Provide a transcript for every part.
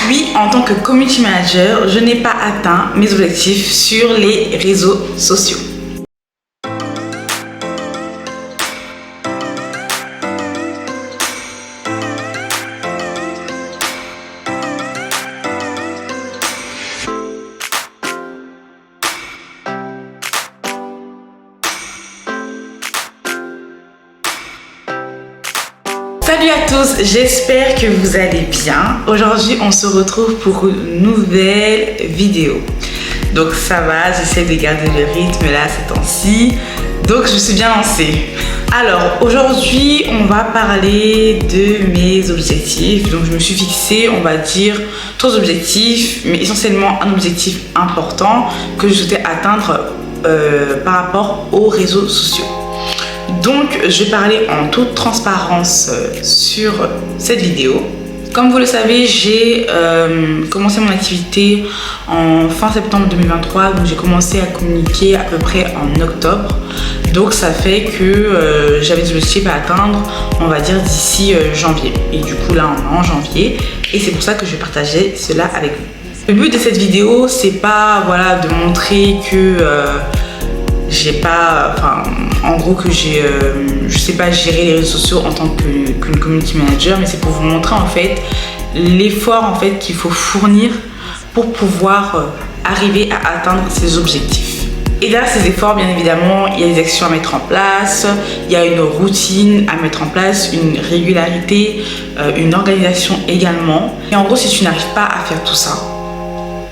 Oui, en tant que community manager, je n'ai pas atteint mes objectifs sur les réseaux sociaux. Salut à tous, j'espère que vous allez bien. Aujourd'hui, on se retrouve pour une nouvelle vidéo. Donc ça va, j'essaie de garder le rythme là ces temps-ci. Donc je me suis bien lancée. Alors aujourd'hui, on va parler de mes objectifs. Donc je me suis fixé, on va dire, 3 objectifs, mais essentiellement un objectif important que je souhaitais atteindre par rapport aux réseaux sociaux. Donc je vais parler en toute transparence sur cette vidéo. Comme vous le savez, j'ai commencé mon activité en fin septembre 2023. Donc j'ai commencé à communiquer à peu près en octobre. Donc ça fait que j'avais des objectifs à atteindre, on va dire d'ici janvier. Et du coup là on est en janvier et c'est pour ça que je vais partager cela avec vous. Le but de cette vidéo, c'est pas voilà, de montrer que j'ai pas, enfin, en gros que je sais pas gérer les réseaux sociaux en tant qu'une community manager, mais c'est pour vous montrer en fait l'effort en fait qu'il faut fournir pour pouvoir arriver à atteindre ses objectifs. Et derrière ces efforts, bien évidemment, il y a des actions à mettre en place, il y a une routine à mettre en place, une régularité, une organisation également. Et en gros, si tu n'arrives pas à faire tout ça,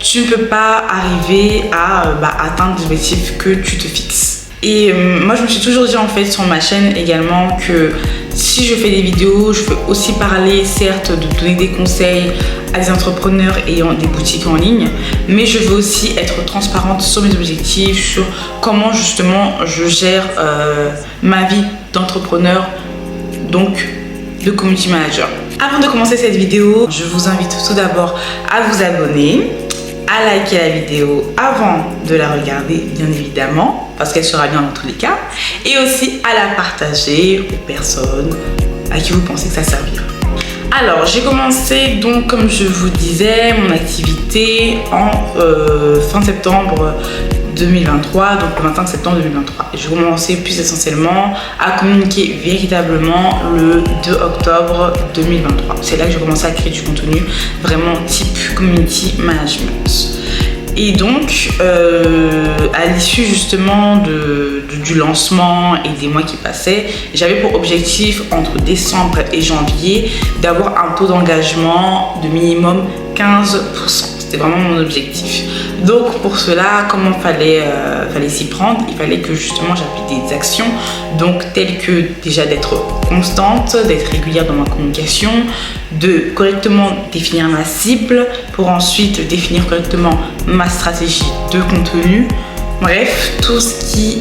tu ne peux pas arriver à atteindre des objectifs que tu te fixes. Et moi, je me suis toujours dit en fait sur ma chaîne également que si je fais des vidéos, je peux aussi parler certes de donner des conseils à des entrepreneurs ayant des boutiques en ligne, mais je veux aussi être transparente sur mes objectifs, sur comment justement je gère ma vie d'entrepreneur, donc de community manager. Avant de commencer cette vidéo, je vous invite tout d'abord à vous abonner, à liker la vidéo avant de la regarder bien évidemment parce qu'elle sera bien dans tous les cas, et aussi à la partager aux personnes à qui vous pensez que ça servira. Alors j'ai commencé donc comme je vous disais mon activité en fin septembre 2023, donc le 25 septembre 2023. J'ai commencé plus essentiellement à communiquer véritablement le 2 octobre 2023. C'est là que j'ai commencé à créer du contenu vraiment type community management. Et donc, à l'issue justement du lancement et des mois qui passaient, j'avais pour objectif entre décembre et janvier d'avoir un taux d'engagement de minimum 15%. C'était vraiment mon objectif. Donc pour cela, comment fallait s'y prendre? Il fallait que justement j'applique des actions, donc telles que déjà d'être constante, d'être régulière dans ma communication, de correctement définir ma cible pour ensuite définir correctement ma stratégie de contenu. Bref, tout ce qui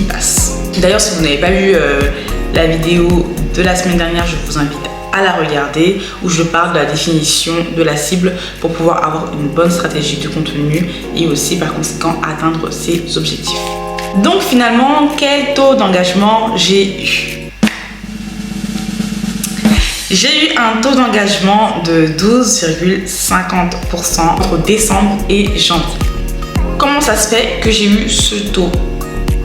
passe. D'ailleurs, si vous n'avez pas vu la vidéo de la semaine dernière, je vous invite à la regarder où je parle de la définition de la cible pour pouvoir avoir une bonne stratégie de contenu et aussi par conséquent atteindre ses objectifs. Donc finalement, quel taux d'engagement j'ai eu? J'ai eu un taux d'engagement de 12,50% entre décembre et janvier. Comment ça se fait que j'ai eu ce taux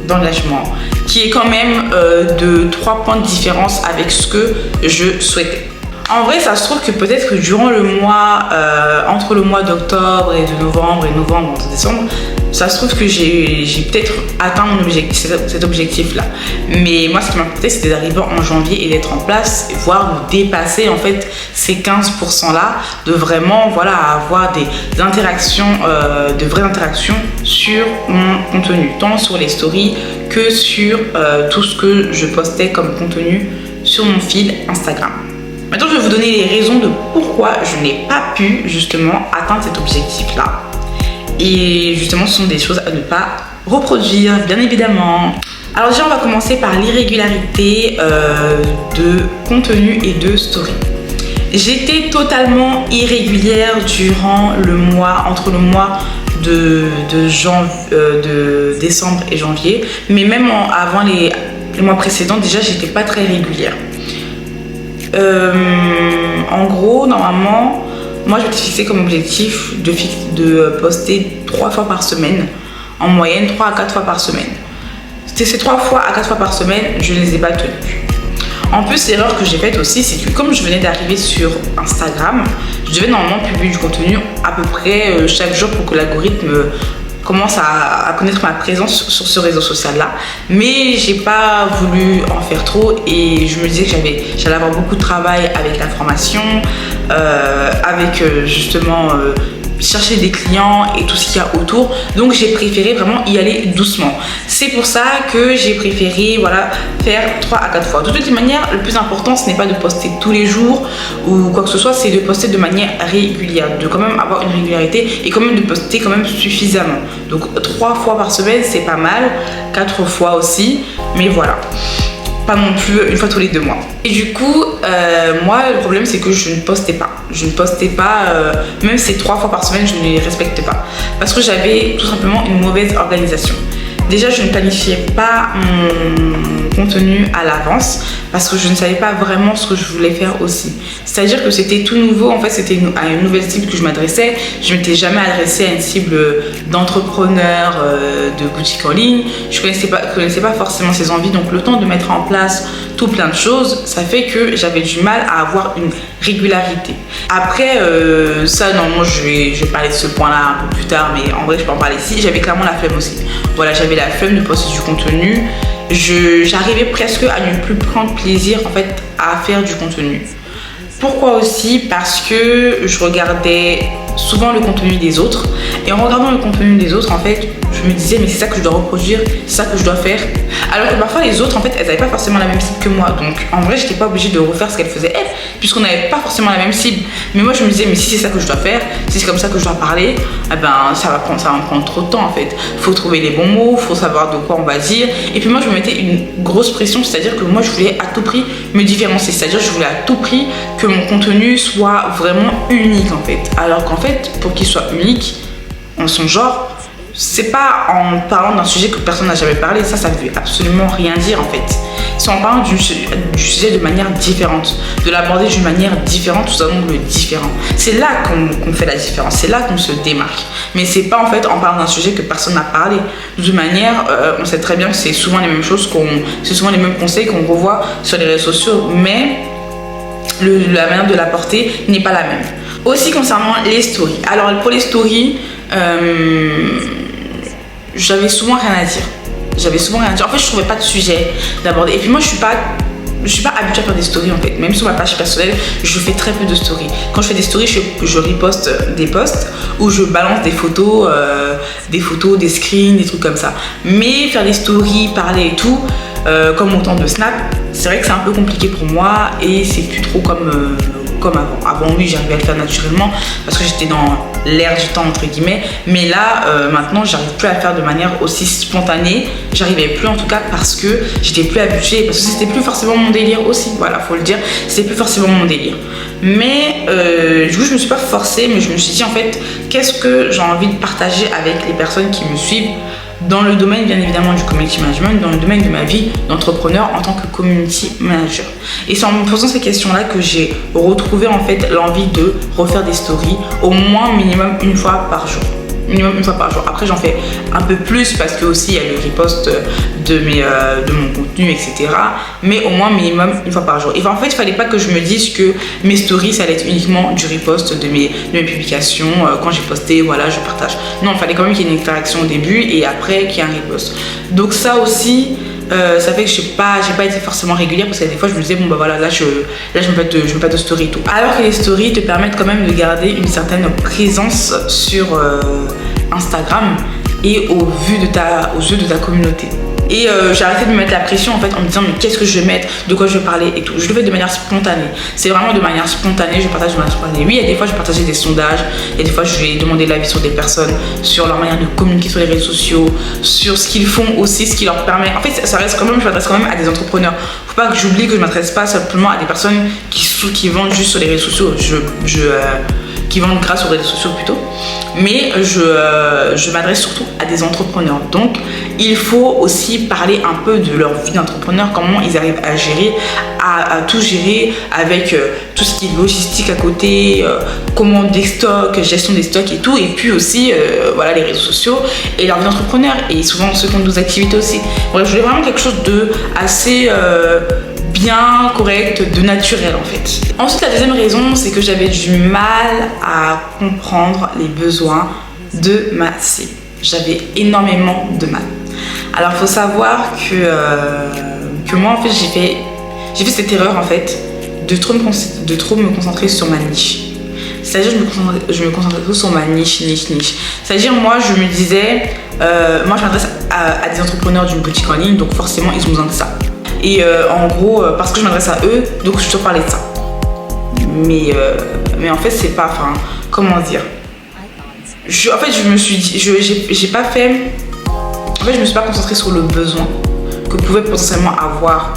d'engagement qui est quand même de 3 points de différence avec ce que je souhaitais? En vrai, ça se trouve que peut-être que durant le mois, entre le mois d'octobre et de novembre et décembre, ça se trouve que j'ai peut-être atteint mon objectif, cet objectif-là. Mais moi, ce qui m'importait, c'était d'arriver en janvier et d'être en place, voire de dépasser en fait ces 15%-là, de vraiment voilà, avoir des interactions, de vraies interactions sur mon contenu, tant sur les stories que sur tout ce que je postais comme contenu sur mon fil Instagram. Maintenant, je vais vous donner les raisons de pourquoi je n'ai pas pu justement atteindre cet objectif-là. Et justement, ce sont des choses à ne pas reproduire, bien évidemment. Alors déjà, on va commencer par l'irrégularité de contenu et de story. J'étais totalement irrégulière durant le mois, entre le mois de décembre et janvier, mais même avant les mois précédents, déjà, j'étais pas très régulière. En gros, normalement, moi je m'étais fixé comme objectif de poster 3 fois par semaine, en moyenne 3 à 4 fois par semaine. Ces 3 fois à 4 fois par semaine, je ne les ai pas tenues. En plus, l'erreur que j'ai faite aussi, c'est que comme je venais d'arriver sur Instagram, je devais normalement publier du contenu à peu près chaque jour pour que l'algorithme commence à connaître ma présence sur ce réseau social là, mais j'ai pas voulu en faire trop et je me disais que j'allais avoir beaucoup de travail avec la formation, avec justement chercher des clients et tout ce qu'il y a autour, donc j'ai préféré vraiment y aller doucement. C'est pour ça que j'ai préféré voilà, faire 3 à 4 fois. De toute manière, le plus important ce n'est pas de poster tous les jours ou quoi que ce soit, c'est de poster de manière régulière, de quand même avoir une régularité et quand même de poster quand même suffisamment. Donc 3 fois par semaine c'est pas mal, 4 fois aussi, mais voilà, pas non plus une fois tous les 2 mois. Et du coup, moi le problème c'est que je ne postais pas. Même ces 3 fois par semaine, je ne les respectais pas. Parce que j'avais tout simplement une mauvaise organisation. Déjà, je ne planifiais pas mon contenu à l'avance parce que je ne savais pas vraiment ce que je voulais faire aussi. C'est-à-dire que c'était tout nouveau, en fait, c'était à une nouvelle cible que je m'adressais. Je ne m'étais jamais adressée à une cible d'entrepreneurs, de boutique en ligne. Je ne connaissais pas forcément ses envies, donc le temps de mettre en place tout plein de choses, ça fait que j'avais du mal à avoir une régularité. Après, ça, normalement, je vais parler de ce point-là un peu plus tard, mais en vrai, je peux en parler ici. J'avais clairement la flemme aussi. Voilà, j'avais la flemme de poster du contenu. J'arrivais presque à ne plus prendre plaisir, en fait, à faire du contenu. Pourquoi aussi? Parce que je regardais souvent le contenu des autres. Et en regardant le contenu des autres, en fait, je me disais, mais c'est ça que je dois reproduire, c'est ça que je dois faire. Alors que parfois, les autres, en fait, elles n'avaient pas forcément la même cible que moi. Donc, en vrai, je n'étais pas obligée de refaire ce qu'elles faisaient elles, puisqu'on n'avait pas forcément la même cible. Mais moi, je me disais, mais si c'est ça que je dois faire, si c'est comme ça que je dois parler, eh ben, ça va me prendre trop de temps, en fait. Il faut trouver les bons mots, il faut savoir de quoi on va dire. Et puis moi, je me mettais une grosse pression, c'est-à-dire que moi, je voulais à tout prix me différencier. C'est-à-dire que je voulais à tout prix que mon contenu soit vraiment unique, en fait. Alors qu'en fait, pour qu'il soit unique en son genre, c'est pas en parlant d'un sujet que personne n'a jamais parlé, ça veut absolument rien dire en fait. C'est en parlant du sujet de manière différente, de l'aborder d'une manière différente, tout le différent. C'est là qu'on fait la différence, c'est là qu'on se démarque. Mais c'est pas en fait en parlant d'un sujet que personne n'a parlé. De toute manière, on sait très bien que c'est souvent les mêmes choses, c'est souvent les mêmes conseils qu'on revoit sur les réseaux sociaux, mais la manière de l'apporter n'est pas la même. Aussi concernant les stories. Alors pour les stories, j'avais souvent rien à dire. En fait, je trouvais pas de sujet d'aborder. Et puis moi, je suis pas habituée à faire des stories en fait. Même sur ma page personnelle, je fais très peu de stories. Quand je fais des stories, je reposte des posts où je balance des photos, des screens, des trucs comme ça. Mais faire des stories, parler et tout, comme au temps de Snap, c'est vrai que c'est un peu compliqué pour moi et c'est plus trop comme avant. Avant, oui, j'arrivais à le faire naturellement parce que j'étais dans l'air du temps entre guillemets, mais là maintenant j'arrive plus à le faire de manière aussi spontanée. J'arrivais plus en tout cas parce que j'étais plus habituée, parce que c'était plus forcément mon délire aussi, voilà, faut le dire, c'était plus forcément mon délire. Mais du coup je me suis pas forcée, mais je me suis dit en fait qu'est-ce que j'ai envie de partager avec les personnes qui me suivent dans le domaine bien évidemment du community management, dans le domaine de ma vie d'entrepreneur en tant que community manager. Et c'est en me posant ces questions-là que j'ai retrouvé en fait l'envie de refaire des stories au moins minimum une fois par jour. Après j'en fais un peu plus parce que aussi il y a le repost de mon contenu, etc. Mais au moins minimum une fois par jour. Et en fait il fallait pas que je me dise que mes stories ça allait être uniquement du repost de mes publications. Quand j'ai posté, voilà, je partage. Non, il fallait quand même qu'il y ait une interaction au début et après qu'il y ait un repost. Donc ça aussi, ça fait que j'ai pas été forcément régulière parce que des fois je me disais bon bah voilà, là je me fais de story et tout. Alors que les stories te permettent quand même de garder une certaine présence sur Instagram et aux yeux de ta communauté. Et j'ai arrêté de me mettre la pression en fait en me disant mais qu'est-ce que je vais mettre, de quoi je vais parler et tout. Je le fais de manière spontanée. C'est vraiment de manière spontanée, je partage de manière spontanée. Oui, il y a des fois je vais partager des sondages, il y a des fois je vais demander l'avis sur des personnes, sur leur manière de communiquer sur les réseaux sociaux, sur ce qu'ils font aussi, ce qui leur permet. En fait, ça reste quand même, je m'adresse quand même à des entrepreneurs. Faut pas que j'oublie que je m'adresse pas simplement à des personnes qui vendent juste sur les réseaux sociaux. qui vendent grâce aux réseaux sociaux plutôt. Mais je m'adresse surtout à des entrepreneurs. Donc, il faut aussi parler un peu de leur vie d'entrepreneur, comment ils arrivent à gérer, à tout gérer avec tout ce qui est logistique à côté, commande des stocks, gestion des stocks et tout. Et puis aussi, voilà, les réseaux sociaux et leur vie d'entrepreneur. Et souvent, ceux qui ont d'autres activités aussi. Bref, je voulais vraiment quelque chose de assez bien, correct, de naturel en fait. Ensuite, la deuxième raison, c'est que j'avais du mal à comprendre les besoins de ma cible. J'avais énormément de mal. Alors, il faut savoir que moi, en fait, j'ai fait cette erreur en fait de trop me concentrer sur ma niche. C'est-à-dire, je me concentrais trop sur ma niche. C'est-à-dire, moi, je me disais, moi, je m'adresse à des entrepreneurs d'une boutique en ligne, donc forcément, ils ont besoin de ça. Et en gros, parce que je m'adresse à eux, donc je te parlais de ça. Mais en fait, c'est pas, enfin, comment dire. En fait, je me suis dit, j'ai pas fait. En fait, je me suis pas concentrée sur le besoin que pouvait potentiellement avoir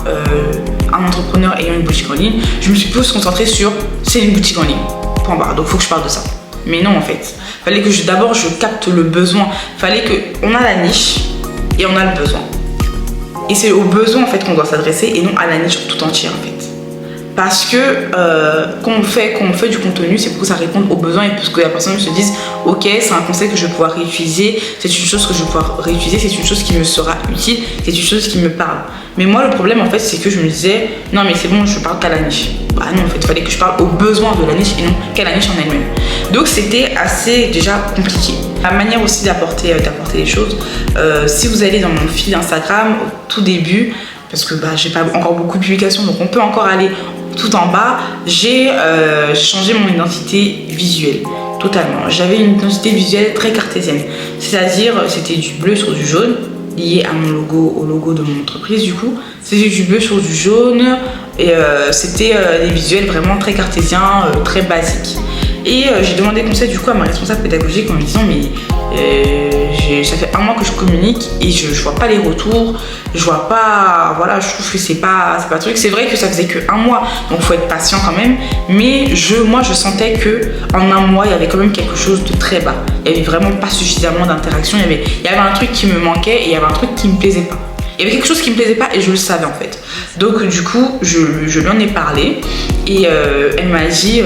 un entrepreneur ayant une boutique en ligne. Je me suis plus concentrée sur c'est une boutique en ligne. Point barre. Donc, il faut que je parle de ça. Mais non, en fait. Fallait que d'abord je capte le besoin. Fallait qu'on a la niche et on a le besoin. Et c'est au besoin en fait qu'on doit s'adresser et non à la niche tout entière en fait. Parce que quand on fait du contenu, c'est pour que ça réponde aux besoins et pour que la personne se dise ok, c'est un conseil que je vais pouvoir réutiliser, c'est une chose que je vais pouvoir réutiliser, c'est une chose qui me sera utile, c'est une chose qui me parle. Mais moi le problème en fait c'est que je me disais non mais c'est bon, je parle qu'à la niche. Bah non en fait, il fallait que je parle aux besoins de la niche et non qu'à la niche en elle-même. Donc c'était assez déjà compliqué. La manière aussi d'apporter les choses, si vous allez dans mon fil Instagram au tout début, parce que j'ai pas encore beaucoup de publications donc on peut encore aller tout en bas, j'ai changé mon identité visuelle totalement. J'avais une identité visuelle très cartésienne, c'est-à-dire c'était du bleu sur du jaune lié à mon logo, au logo de mon entreprise du coup. C'était du bleu sur du jaune et c'était des visuels vraiment très cartésiens, très basiques. Et j'ai demandé conseil du coup à ma responsable pédagogique en me disant mais ça fait un mois que je communique et je vois pas les retours, je vois pas, voilà, je trouve que c'est pas truc. C'est vrai que ça faisait que un mois, donc faut être patient quand même. Mais moi je sentais que en un mois il y avait quand même quelque chose de très bas. Il y avait vraiment pas suffisamment d'interaction. Il y avait un truc qui me manquait et il y avait un truc qui me plaisait pas. Il y avait quelque chose qui me plaisait pas et je le savais en fait. Donc du coup je lui en ai parlé et elle m'a dit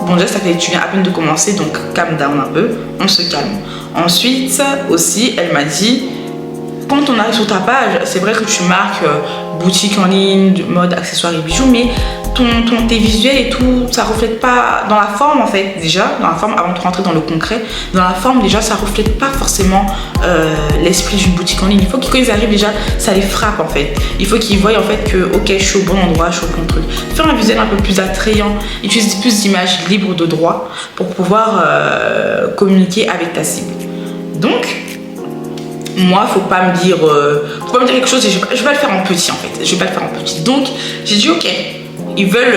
bon déjà tu viens à peine de commencer donc calm down un peu, on se calme. Ensuite aussi elle m'a dit quand on arrive sur ta page, c'est vrai que tu marques boutique en ligne, mode, accessoires et bijoux, mais tes visuels et tout, ça reflète pas dans la forme en fait déjà, dans la forme avant de rentrer dans le concret, dans la forme déjà ça reflète pas forcément l'esprit d'une boutique en ligne. Il faut que quand ils arrivent déjà, ça les frappe en fait. Il faut qu'ils voient en fait que ok je suis au bon endroit, je suis au bon truc. Faire un visuel un peu plus attrayant, utiliser plus d'images libres de droit pour pouvoir communiquer avec ta cible. Donc moi, faut pas me dire quelque chose et je vais pas le faire en petit en fait. Je vais pas le faire en petit. Donc, j'ai dit ok, ils veulent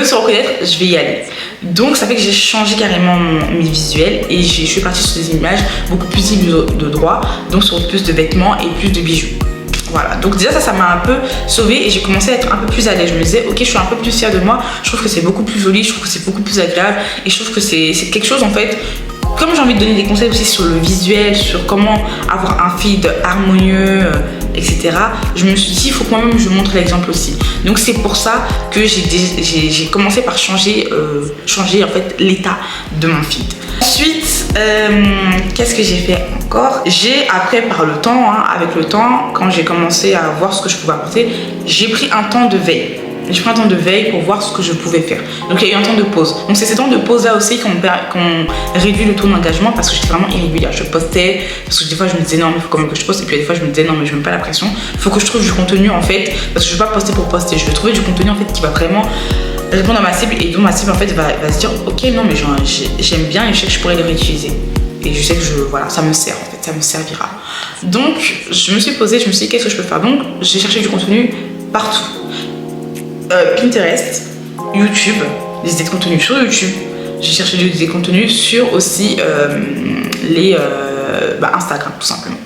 se reconnaître, je vais y aller. Donc, ça fait que j'ai changé carrément mes visuels et je suis partie sur des images beaucoup plus libres de droit, donc sur plus de vêtements et plus de bijoux. Voilà, donc déjà ça m'a un peu sauvée et j'ai commencé à être un peu plus à l'aise. Je me disais ok, je suis un peu plus fière de moi, je trouve que c'est beaucoup plus joli, je trouve que c'est beaucoup plus agréable et je trouve que c'est quelque chose en fait. Comme j'ai envie de donner des conseils aussi sur le visuel, sur comment avoir un feed harmonieux, etc. Je me suis dit, il faut que moi-même je montre l'exemple aussi. Donc c'est pour ça que j'ai commencé par changer en fait l'état de mon feed. Ensuite, qu'est-ce que j'ai fait encore? Après par le temps, avec le temps, quand j'ai commencé à voir ce que je pouvais apporter, j'ai pris un temps de veille. J'ai pris un temps de veille pour voir ce que je pouvais faire. Donc il y a eu un temps de pause. Donc c'est ces temps de pause là aussi qu'on réduit le taux d'engagement parce que j'étais vraiment irrégulière. Je postais parce que des fois je me disais non mais il faut quand même que je poste et puis des fois je me disais non mais je mets pas la pression. Il faut que je trouve du contenu en fait parce que je veux pas poster pour poster. Je veux trouver du contenu en fait qui va vraiment répondre à ma cible et dont ma cible en fait va se dire ok non mais j'aime bien et je sais que je pourrais les réutiliser. Et je sais que ça me sert en fait, ça me servira. Donc je me suis posée, je me suis dit qu'est-ce que je peux faire. Donc j'ai cherché du contenu partout. Pinterest, YouTube, des idées de contenu sur YouTube. J'ai cherché des idées de contenu sur aussi Instagram tout simplement.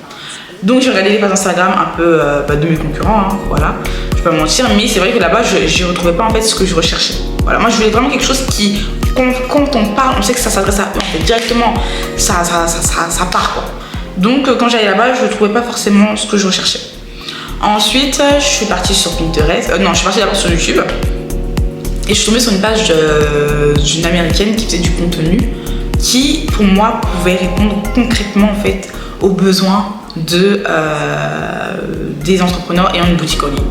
Donc j'ai regardé les pages Instagram un peu de mes concurrents, voilà, je vais pas mentir, mais c'est vrai que là-bas je retrouvais pas en fait ce que je recherchais. Voilà, moi je voulais vraiment quelque chose qui, quand on parle, on sait que ça s'adresse à eux, en fait, directement, ça part quoi. Donc quand j'allais là-bas, je ne trouvais pas forcément ce que je recherchais. Ensuite, je suis partie sur Pinterest, non, je suis partie d'abord sur YouTube. Et je suis tombée sur une page d'une américaine qui faisait du contenu qui, pour moi, pouvait répondre concrètement en fait aux besoins des entrepreneurs ayant une boutique en ligne.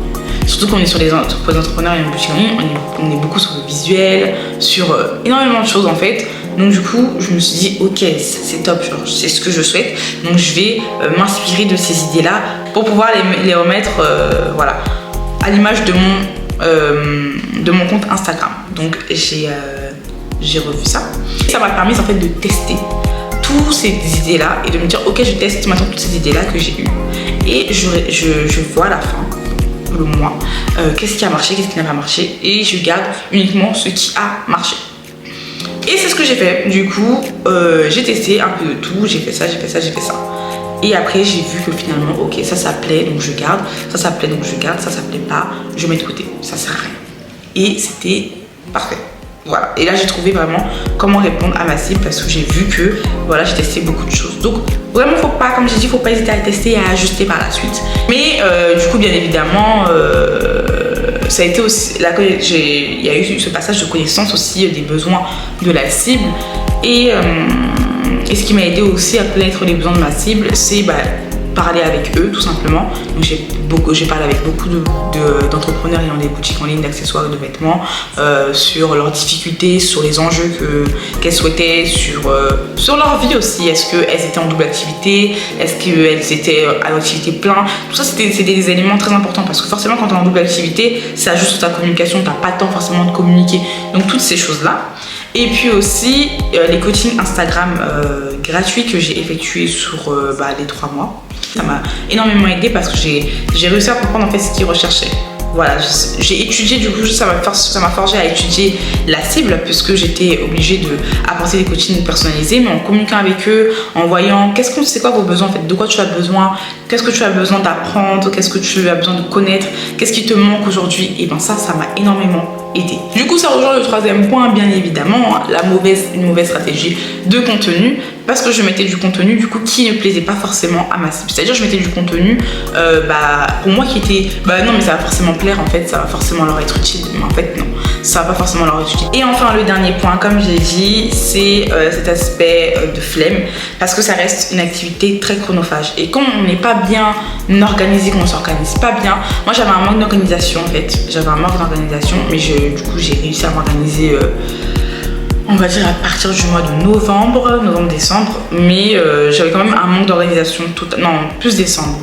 Surtout qu'on est sur les entrepreneurs ayant une boutique en ligne, on est beaucoup sur le visuel, sur énormément de choses en fait. Donc du coup, je me suis dit, ok, c'est top, c'est ce que je souhaite. Donc je vais m'inspirer de ces idées-là pour pouvoir les remettre voilà, à l'image de mon compte Instagram. Donc j'ai revu ça. Ça m'a permis en fait de tester toutes ces idées-là et de me dire, ok, je teste maintenant toutes ces idées-là que j'ai eues. Et je vois à la fin, le mois, qu'est-ce qui a marché, qu'est-ce qui n'a pas marché. Et je garde uniquement ce qui a marché. Et c'est ce que j'ai fait. Du coup, j'ai testé un peu de tout. J'ai fait ça, j'ai fait ça, j'ai fait ça. Et après, j'ai vu que finalement, ok, ça plaît, donc je garde. Ça plaît, donc je garde. Ça plaît pas, je mets de côté. Ça sert à rien. Et c'était parfait. Voilà. Et là, j'ai trouvé vraiment comment répondre à ma cible parce que j'ai vu que, voilà, j'ai testé beaucoup de choses. Donc, vraiment, faut pas, comme j'ai dit, faut pas hésiter à tester et à ajuster par la suite. Mais, du coup, bien évidemment, ça a été aussi, là, il y a eu ce passage de connaissance aussi des besoins de la cible. Et ce qui m'a aidé aussi à connaître les besoins de ma cible, c'est parler avec eux tout simplement. Donc j'ai parlé avec beaucoup d'entrepreneurs ayant des boutiques en ligne d'accessoires et de vêtements sur leurs difficultés, sur les enjeux qu'elles souhaitaient, sur leur vie aussi. Est-ce qu'elles étaient en double activité? Est-ce qu'elles étaient à l'activité plein? Tout ça, c'était des éléments très importants parce que forcément quand tu es en double activité, ça ajoute sur ta communication, tu n'as pas le temps forcément de communiquer. Donc toutes ces choses-là. Et puis aussi les coachings Instagram gratuits que j'ai effectués sur les 3 mois. Ça m'a énormément aidé parce que j'ai réussi à comprendre en fait ce qu'ils recherchaient. Voilà, j'ai étudié, du coup ça m'a forgé à étudier la cible puisque j'étais obligée d'apporter des coachings personnalisés, mais en communiquant avec eux, en voyant c'est quoi vos besoins en fait, de quoi tu as besoin, qu'est-ce que tu as besoin d'apprendre, qu'est-ce que tu as besoin de connaître, qu'est-ce qui te manque aujourd'hui. Et ça m'a énormément aidé. Du coup ça rejoint le 3e point, bien évidemment, une mauvaise stratégie de contenu, parce que je mettais du contenu du coup qui ne plaisait pas forcément à ma cible. C'est-à-dire je mettais du contenu pour moi qui était non mais ça va forcément plaire en fait, ça va forcément leur être utile, mais en fait non, ça va pas forcément leur être utile. Et enfin le dernier point, comme j'ai dit, c'est cet aspect de flemme, parce que ça reste une activité très chronophage et quand on n'est pas bien organisé, qu'on ne s'organise pas bien, moi j'avais un manque d'organisation en fait, mais du coup j'ai réussi à m'organiser on va dire à partir du mois de novembre-décembre, mais j'avais quand même un manque d'organisation plus décembre.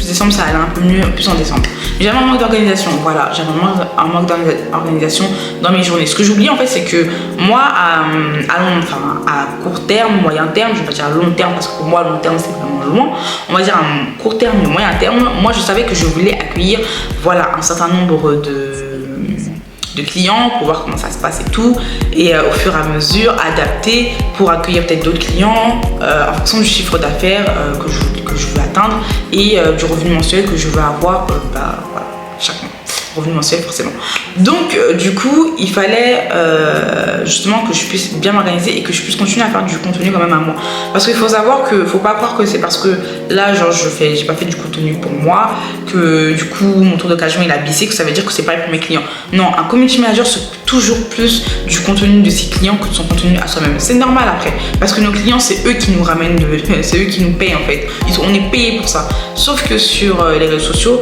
Décembre ça allait un peu mieux, plus en décembre. Mais j'avais un manque d'organisation, voilà, j'avais un manque d'organisation dans mes journées. Ce que j'oublie en fait, c'est que moi, à court terme, moyen terme, je vais pas dire à long terme parce que pour moi, long terme c'est vraiment loin. On va dire à court terme et moyen terme, moi je savais que je voulais accueillir, voilà, un certain nombre de clients pour voir comment ça se passe et tout, et au fur et à mesure adapter pour accueillir peut-être d'autres clients en fonction du chiffre d'affaires que je veux atteindre et du revenu mensuel que je veux avoir voilà, chaque mois. Revenu mensuel forcément. Donc du coup il fallait justement que je puisse bien m'organiser et que je puisse continuer à faire du contenu quand même à moi, parce qu'il faut savoir que faut pas croire que c'est parce que là genre j'ai pas fait du contenu pour moi que du coup mon tour d'occasion il a baissé, que ça veut dire que c'est pareil pour mes clients. Non, un community manager s'occupe toujours plus du contenu de ses clients que de son contenu à soi-même. C'est normal après, parce que nos clients c'est eux qui nous ramènent c'est eux qui nous payent en fait, on est payé pour ça. Sauf que sur les réseaux sociaux,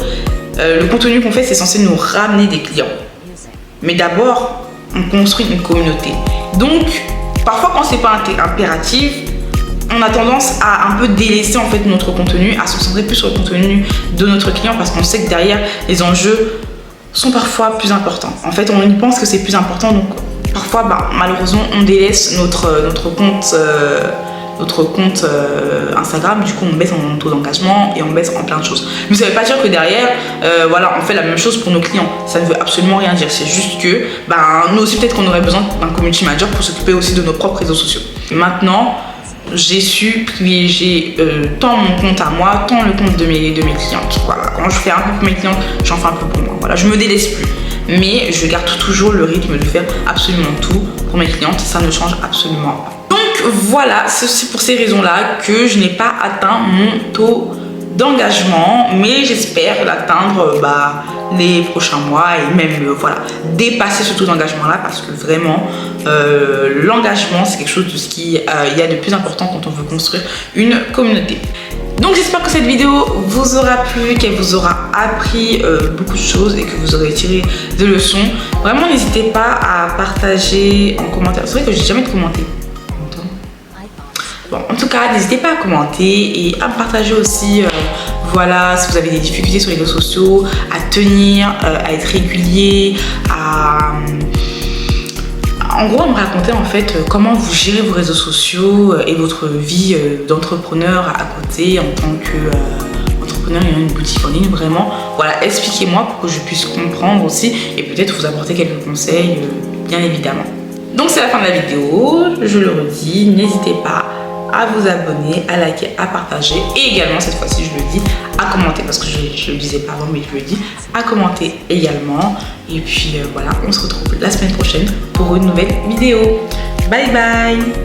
le contenu qu'on fait, c'est censé nous ramener des clients. Mais d'abord, on construit une communauté. Donc, parfois, quand c'est pas impératif, on a tendance à un peu délaisser en fait notre contenu, à se concentrer plus sur le contenu de notre client parce qu'on sait que derrière, les enjeux sont parfois plus importants. En fait, on y pense que c'est plus important, donc parfois, malheureusement, on délaisse notre compte Instagram, du coup on baisse en taux d'engagement et on baisse en plein de choses. Mais ça veut pas dire que derrière voilà, on fait la même chose pour nos clients, ça ne veut absolument rien dire, c'est juste que nous aussi peut-être qu'on aurait besoin d'un community manager pour s'occuper aussi de nos propres réseaux sociaux. Maintenant j'ai su privilégier tant mon compte à moi, tant le compte de mes clientes. Voilà, quand je fais un peu pour mes clientes, j'en fais un peu pour moi. Voilà, je me délaisse plus. mais je garde toujours le rythme de faire absolument tout pour mes clientes, ça ne change absolument pas. Donc voilà, c'est pour ces raisons-là que je n'ai pas atteint mon taux d'engagement, mais j'espère l'atteindre les prochains mois et même voilà, dépasser ce taux d'engagement là, parce que vraiment l'engagement c'est quelque chose de ce qu'il y a de plus important quand on veut construire une communauté. Donc j'espère que cette vidéo vous aura plu, qu'elle vous aura appris beaucoup de choses et que vous aurez tiré des leçons. Vraiment n'hésitez pas à partager en commentaire. C'est vrai que j'ai jamais commenté. Bon, en tout cas, n'hésitez pas à commenter et à me partager aussi, voilà, si vous avez des difficultés sur les réseaux sociaux, à tenir, à être régulier, en gros, à me raconter en fait comment vous gérez vos réseaux sociaux et votre vie d'entrepreneur à côté en tant qu'entrepreneur ayant une boutique en ligne. Vraiment, voilà, expliquez-moi pour que je puisse comprendre aussi et peut-être vous apporter quelques conseils, bien évidemment. Donc c'est la fin de la vidéo, je le redis, n'hésitez pas à vous abonner, à liker, à partager et également cette fois-ci je le dis, à commenter parce que je le disais pas avant mais je le dis, à commenter également et puis voilà, on se retrouve la semaine prochaine pour une nouvelle vidéo. Bye bye.